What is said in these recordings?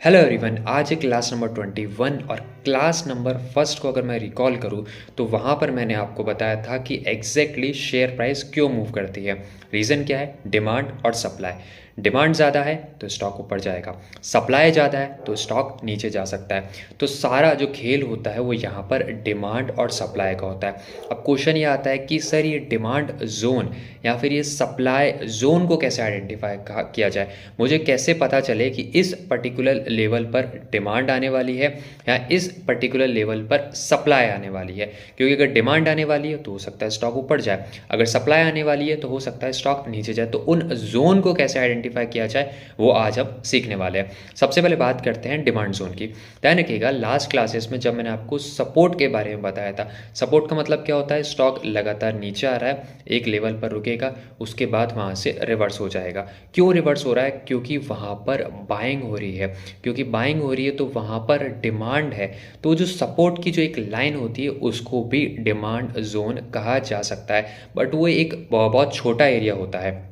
Hello everyone, आज है class number 21 और क्लास नंबर फर्स्ट को अगर मैं रिकॉल करूँ तो वहाँ पर मैंने आपको बताया था कि एग्जैक्टली शेयर प्राइस क्यों मूव करती है। रीज़न क्या है? डिमांड और सप्लाई। डिमांड ज़्यादा है तो स्टॉक ऊपर जाएगा, सप्लाई ज़्यादा है तो स्टॉक नीचे जा सकता है। तो सारा जो खेल होता है वो यहाँ पर डिमांड और सप्लाई का होता है। अब क्वेश्चन ये आता है कि सर ये डिमांड जोन या फिर ये सप्लाई जोन को कैसे आइडेंटिफाई किया जाए। मुझे कैसे पता चले कि इस पर्टिकुलर लेवल पर डिमांड आने वाली है या इस पर्टिकुलर लेवल पर सप्लाई आने वाली है। क्योंकि अगर डिमांड आने वाली है तो हो सकता है स्टॉक ऊपर जाए, अगर सप्लाई आने वाली है तो हो सकता है स्टॉक नीचे जाए। तो उन जोन को कैसे आइडेंटिफाई किया जाए वो आज हम सीखने वाले हैं। सबसे पहले बात करते हैं डिमांड जोन की। ध्यान रखिएगा, लास्ट क्लासेस में जब मैंने आपको सपोर्ट के बारे में बताया था, सपोर्ट का मतलब क्या होता है? स्टॉक लगातार नीचे आ रहा है, एक लेवल पर रुकेगा, उसके बाद वहाँ से रिवर्स हो जाएगा। क्यों रिवर्स हो रहा है? क्योंकि वहाँ पर बाइंग हो रही है। क्योंकि बाइंग हो रही है तो वहाँ पर डिमांड है। तो जो सपोर्ट की जो एक लाइन होती है उसको भी डिमांड जोन कहा जा सकता है, बट वो एक बहुत छोटा एरिया होता है।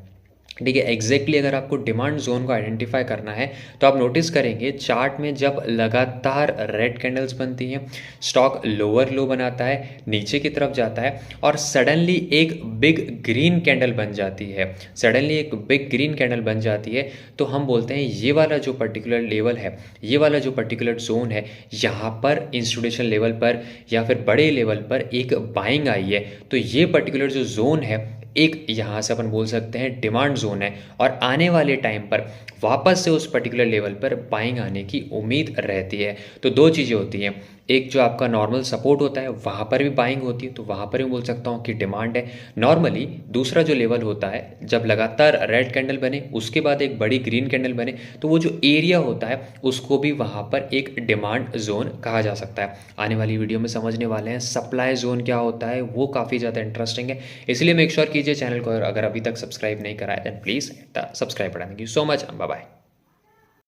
ठीक है, एग्जैक्टली अगर आपको डिमांड जोन को आइडेंटिफाई करना है तो आप नोटिस करेंगे चार्ट में जब लगातार रेड कैंडल्स बनती हैं, स्टॉक लोअर लो बनाता है, नीचे की तरफ जाता है और सडनली एक बिग ग्रीन कैंडल बन जाती है, सडनली एक बिग ग्रीन कैंडल बन जाती है, तो हम बोलते हैं ये वाला जो पर्टिकुलर लेवल है, ये वाला जो पर्टिकुलर जोन है, यहाँ पर इंस्टीट्यूशन लेवल पर या फिर बड़े लेवल पर एक बाइंग आई है। तो ये पर्टिकुलर जो जोन है एक यहाँ से अपन बोल सकते हैं डिमांड जोन है और आने वाले टाइम पर वापस से उस पर्टिकुलर लेवल पर बाइंग आने की उम्मीद रहती है। तो दो चीज़ें होती हैं, एक जो आपका नॉर्मल सपोर्ट होता है वहाँ पर भी बाइंग होती है, तो वहाँ पर भी बोल सकता हूँ कि डिमांड है नॉर्मली। दूसरा जो लेवल होता है जब लगातार रेड कैंडल बने उसके बाद एक बड़ी ग्रीन कैंडल बने, तो वो जो एरिया होता है उसको भी वहाँ पर एक डिमांड जोन कहा जा सकता है। आने वाली वीडियो में समझने वाले हैं सप्लाई जोन क्या होता है, वो काफ़ी ज़्यादा इंटरेस्टिंग है, इसलिए मेक श्योर कीजिए चैनल को अगर अभी तक सब्सक्राइब नहीं करा है then please subscribe button. Thank you so much, bye bye.